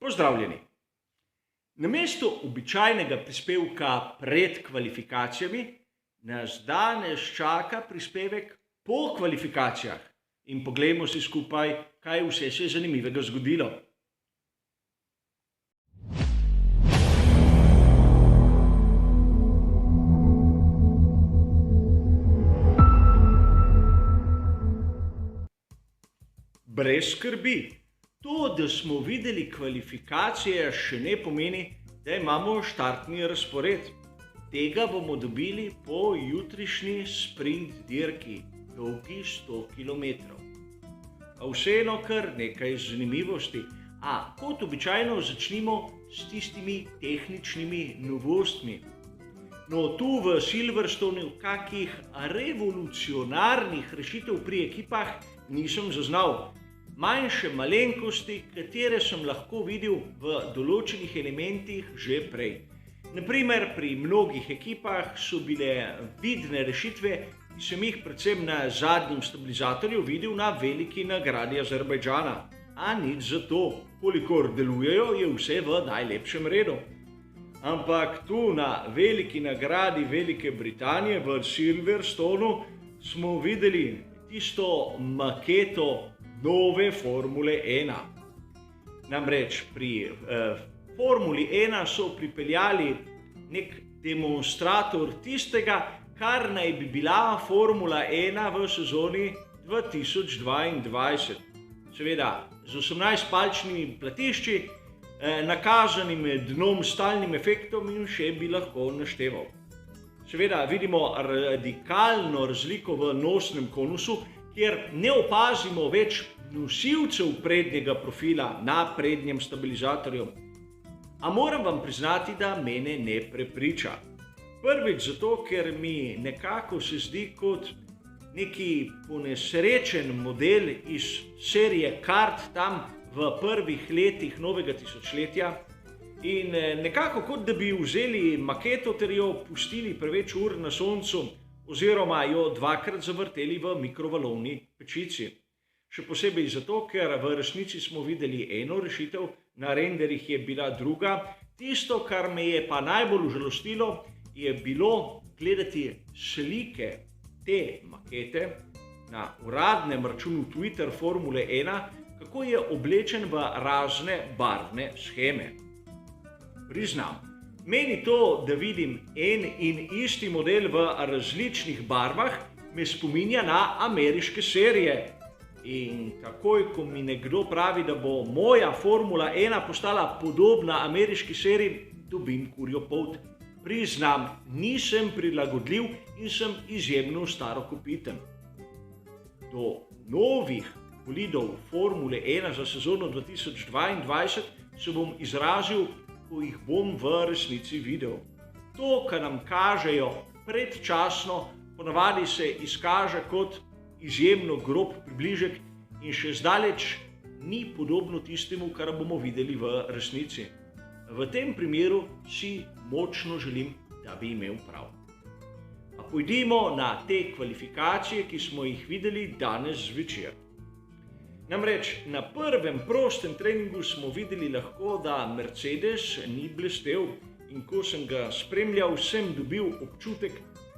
Pozdravljeni! Namesto običajnega prispevka pred kvalifikacijami nas danes čaka prispevek po kvalifikacijah in poglejmo si skupaj, kaj vse se je zanimivega zgodilo. Brez skrbi. To, da smo videli kvalifikacije, še ne pomeni, da imamo štartni razpored. Tega bomo dobili po jutrišnji sprint dirki, dolgi 100 km. A vseeno kar nekaj zanimivosti. Kot običajno začnimo s tistimi tehničnimi novostmi. Tu v Silverstonu kakih revolucionarnih rešitev pri ekipah nisem zaznal. Manjše malenkosti, katere sem lahko videl v določenih elementih že prej. Naprimer, pri mnogih ekipah so bile vidne rešitve, ki sem jih predvsem na zadnjem stabilizatorju videl na veliki nagradi Azerbajdžana. A nič zato, kolikor delujejo, je vse v najlepšem redu. Ampak tu na veliki nagradi Velike Britanije v Silverstonu smo videli tisto maketo nove Formule 1. Namreč pri Formuli 1 so pripeljali nek demonstrator tistega, kar naj bi bila Formula 1 v sezoni 2022. Seveda z 18-palčnimi platišči, nakazanim dnom s stalnim efektom in še bi lahko našteval. Seveda vidimo radikalno razliko v nosnem konusu, kjer ne opazimo več nosilcev prednjega profila na prednjem stabilizatorju. A moram vam priznati, da mene ne prepriča. Prvič zato, ker mi nekako se zdi kot neki ponesrečen model iz serije kart tam v prvih letih novega tisočletja in nekako kot da bi vzeli maketo ter jo pustili preveč ur na soncu oziroma jo dvakrat zavrteli v mikrovalovni pečici. Še posebej zato, ker v resnici smo videli eno rešitev, na renderih je bila druga. Tisto, kar me je pa najbolj užalostilo, je bilo gledati slike te makete na uradnem računu Twitter Formule 1, kako je oblečen v razne barvne sheme. Priznam, meni to, da vidim en in isti model v različnih barvah, me spominja na ameriške serije. In takoj, ko mi nekdo pravi, da bo moja Formula 1 postala podobna ameriški seriji, dobim kurjo polt. Priznam, nisem prilagodljiv in sem izjemno starokopiten. Do novih bolidov Formule 1 za sezono 2022 se bom izrazil, ko jih bom v resnici videl. To, kar nam kažejo predčasno, ponavadi se izkaže kot izjemno grob približek in še zdaleč ni podobno tistemu, kar bomo videli v resnici. V tem primeru si močno želim, da bi imel prav. A pojdimo na te kvalifikacije, ki smo jih videli danes zvečer. Namreč na prvem prostem treningu smo videli lahko, da Mercedes ni blestel in ko sem ga spremljal, sem dobil občutek,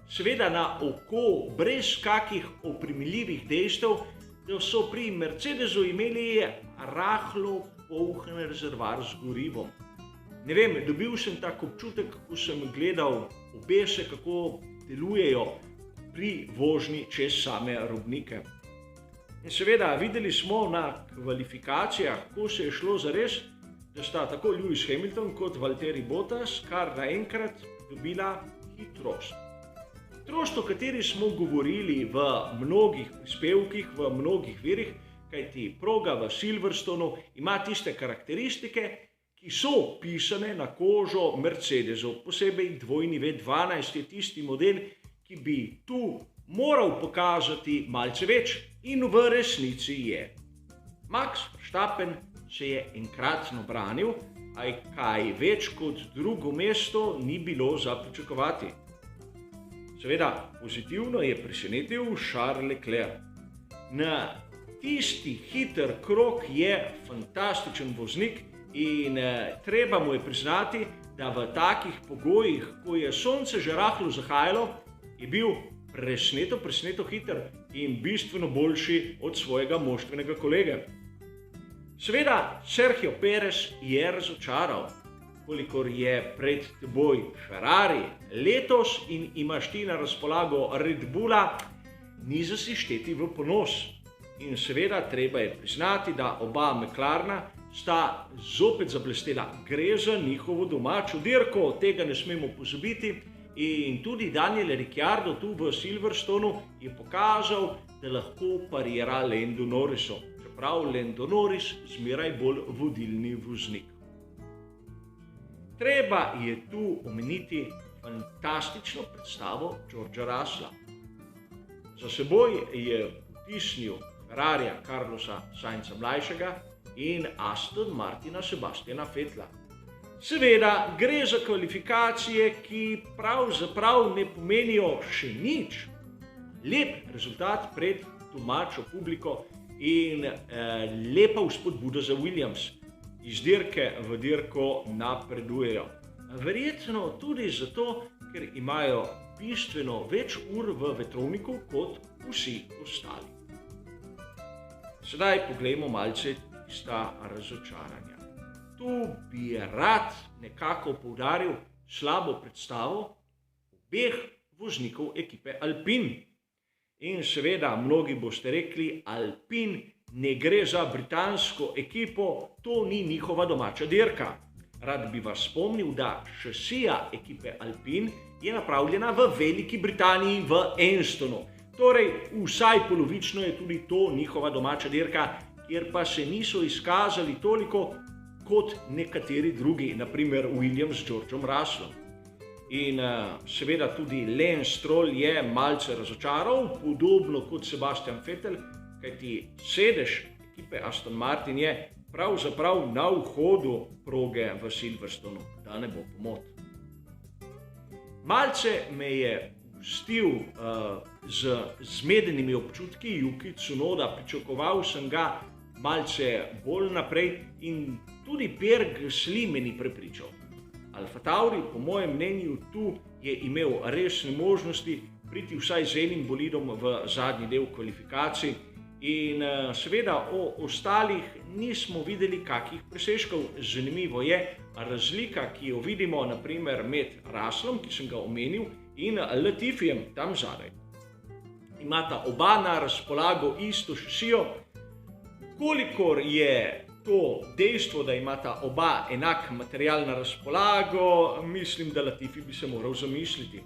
seveda na oko, brez kakih oprijemljivih dejstev, da so pri Mercedesu imeli rahlo poln rezervoar z gorivom. Ne vem, dobil sem tak občutek, ko sem gledal obese, kako delujejo pri vožnji čez same robnike. In seveda videli smo na kvalifikacijah, ko se je šlo zares, da sta tako Lewis Hamilton kot Valtteri Bottas kar naenkrat dobila hitrost. Hitrost, o kateri smo govorili v mnogih prispevkih, v mnogih virih, kajti proga v Silverstonu ima tiste karakteristike, ki so pisane na kožo Mercedesov. Posebej dvojni V12 je tisti model, ki bi tu moral pokazati malce več in v resnici je. Max Verstappen se je enkratno branil, a kaj več kot drugo mesto ni bilo za pričakovati. Seveda, pozitivno je presenetil Charles Leclerc. Na tisti hiter krog je fantastičen voznik in treba mu je priznati, da v takih pogojih, ko je sonce že rahlo zahajalo, je bil presneto hiter in bistveno boljši od svojega moštvenega kolege. Seveda, Sergio Perez je razočaral, kolikor je pred teboj Ferrari letos in imaš ti na razpolago Red Bulla, ni za si šteti v ponos. In seveda treba je priznati, da oba McLarena sta zopet zablestela. Gre za njihovo domačo dirko, tega ne smemo pozabiti. In tudi Daniel Ricciardo tu v Silverstonu je pokazal, da lahko parira Lando Norrisu. Čeprav Lando Norris zmeraj bolj vodilni voznik. Treba je tu omeniti fantastično predstavo Georgea Russella. Za seboj je vtisnil Ferrarija Carlosa Sainza mlajšega in Aston Martina Sebastiana Vettela. Seveda gre za kvalifikacije, ki pravzaprav ne pomenijo še nič. Lep rezultat pred domačo publiko in lepa vzpodbuda za Williams. Iz dirke v dirko napredujejo. Verjetno tudi zato, ker imajo bistveno več ur v vetrovniku kot vsi ostali. Sedaj poglejmo malce tista razočaranja. Tu bi rad nekako poudaril slabo predstavo obeh voznikov ekipe Alpine. In seveda, mnogi boste rekli, Alpine ne gre za britansko ekipo, to ni njihova domača dirka. Rad bi vas spomnil, da šasija ekipe Alpine je napravljena v Veliki Britaniji v Enstonu. Torej, vsaj polovično je tudi to njihova domača dirka, kjer pa se niso izkazali toliko kot nekateri drugi, naprimer Williams s Georgeom Russellom. In seveda tudi Lance Stroll je malce razočaral, podobno kot Sebastian Vettel, kajti sedež ekipe Aston Martin je pravzaprav na vhodu proge v Silverstonu, da ne bo pomot. Malce me je pustil z zmedenimi občutki Yuki Tsunoda, pričakoval sem ga malce bolj naprej in tudi Pierre Gasly me ni prepričal. Alfa Tauri, po mojem mnenju, tu je imel resne možnosti priti vsaj z enim bolidom v zadnji del kvalifikacij in seveda o ostalih nismo videli kakih presežkov. Zanimivo je razlika, ki jo vidimo naprimer med Russellom, ki sem ga omenil, in Latifijem tam zadaj. Imata oba na razpolago isto šasijo. Kolikor je to dejstvo, da imata oba enak material na razpolago, mislim, da Latifi bi se moral zamisliti.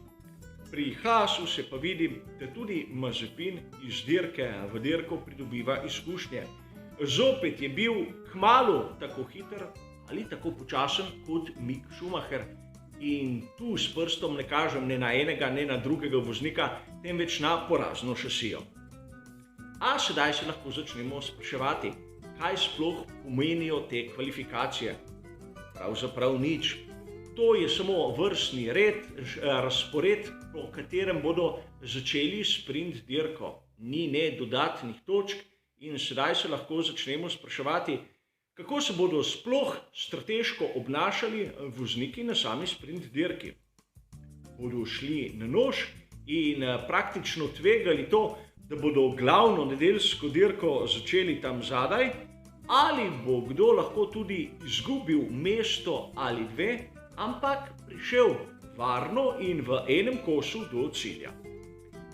Pri Haasu se pa vidi, da tudi Mazepin iz dirke v dirko pridobiva izkušnje. Zopet je bil kmalu tako hiter ali tako počasen kot Mick Schumacher. In tu s prstom ne kažem ne na enega, ne na drugega voznika, temveč na porazno šasijo. A sedaj se lahko začnemo spraševati, kaj sploh pomenijo te kvalifikacije. Pravzaprav nič. To je samo vrstni red, razpored, po katerem bodo začeli sprint dirko. Ni ne dodatnih točk in sedaj se lahko začnemo spraševati, kako se bodo sploh strateško obnašali vozniki na sami sprint dirki. Bodo šli na nož in praktično tvegali to, da bodo glavno nedeljsko dirko začeli tam zadaj, ali bo kdo lahko tudi izgubil mesto ali dve, ampak prišel varno in v enem kosu do cilja.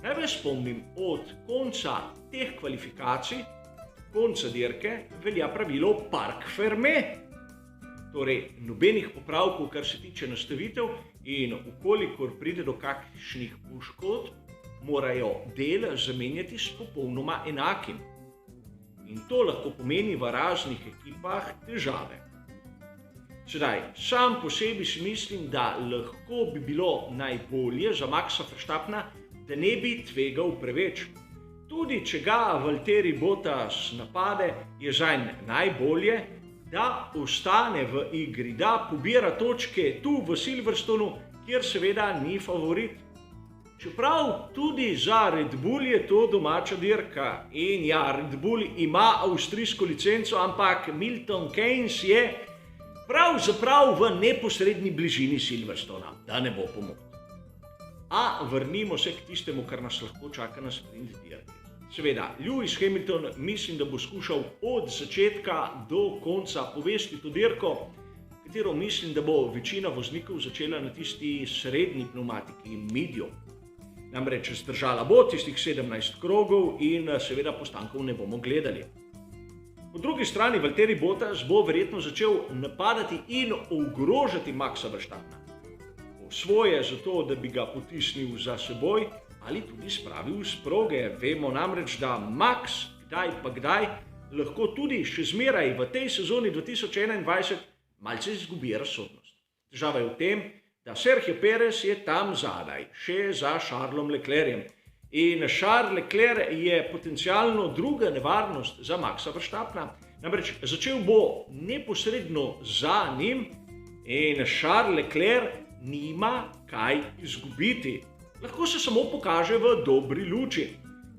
Naj vas spomnim, od konca teh kvalifikacij, konca dirke, velja pravilo Parc Fermé. Torej, nobenih popravkov, kar se tiče nastavitev, in ukolikor pride do kakšnih poškodb, morajo del zamenjati s popolnoma enakim. In to lahko pomeni v raznih ekipah težave. Sedaj, sam po sebi si mislim, da lahko bi bilo najbolje za Maxa Verstappena, da ne bi tvegal preveč. Tudi če ga Valtteri Bottas napade, je zanj najbolje, da ostane v igri, da pobira točke tu v Silverstonu, kjer seveda ni favorit. Čeprav tudi za Red Bull je to domača dirka in ja, Red Bull ima avstrijsko licenco, ampak Milton Keynes je pravzaprav v neposredni bližini Silverstona, da ne bo pomoč. A vrnimo se k tistemu, kar nas lahko čaka na sprint dirki. Seveda, Lewis Hamilton mislim, da bo skušal od začetka do konca povesti to dirko, katero mislim, da bo večina voznikov začela na tisti srednji pneumatiki, medium. Namreč zdržala bo tistih 17 krogov in seveda postankov ne bomo gledali. Po drugi strani Valtteri Bottas bo verjetno začel napadati in ogrožati Maxa Verstappena. Po svoje zato, da bi ga potisnil za seboj ali tudi spravil s proge. Vemo namreč, da Max kdaj pa kdaj lahko tudi še zmeraj v tej sezoni 2021 malce izgubi razsodnost. Težava je v tem, da Sergio Perez je tam zadaj, še za Charlesom Leclercem. In Charles Leclerc je potencialno druga nevarnost za Maxa Verstappena. Namreč začel bo neposredno za njim in Charles Leclerc nima kaj izgubiti. Lahko se samo pokaže v dobri luči.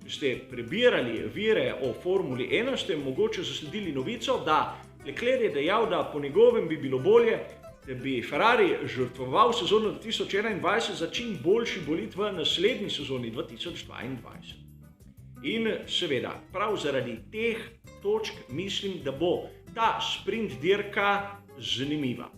Če ste prebirali vire o Formuli 1, ste mogoče zasledili novico, da Leclerc je dejal, da po njegovem bi bilo bolje, da bi Ferrari žrtvoval sezono 2021 za čim boljši bolid v naslednji sezoni 2022. In seveda, prav zaradi teh točk mislim, da bo ta sprint dirka zanimiva.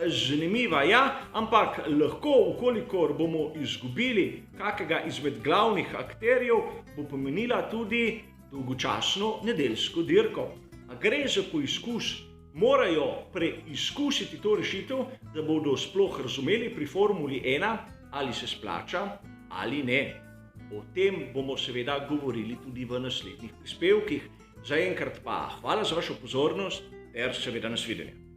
Zanimiva, ja, ampak lahko, ukolikor bomo izgubili kakega izmed glavnih akterjev, bo pomenila tudi dolgočasno nedeljsko dirko. A gre za poizkus, morajo preizkusiti to rešitev, da bodo sploh razumeli pri Formuli 1, ali se splača ali ne. O tem bomo seveda govorili tudi v naslednjih prispevkih. Zaenkrat pa hvala za vašo pozornost ter seveda nasvidenje.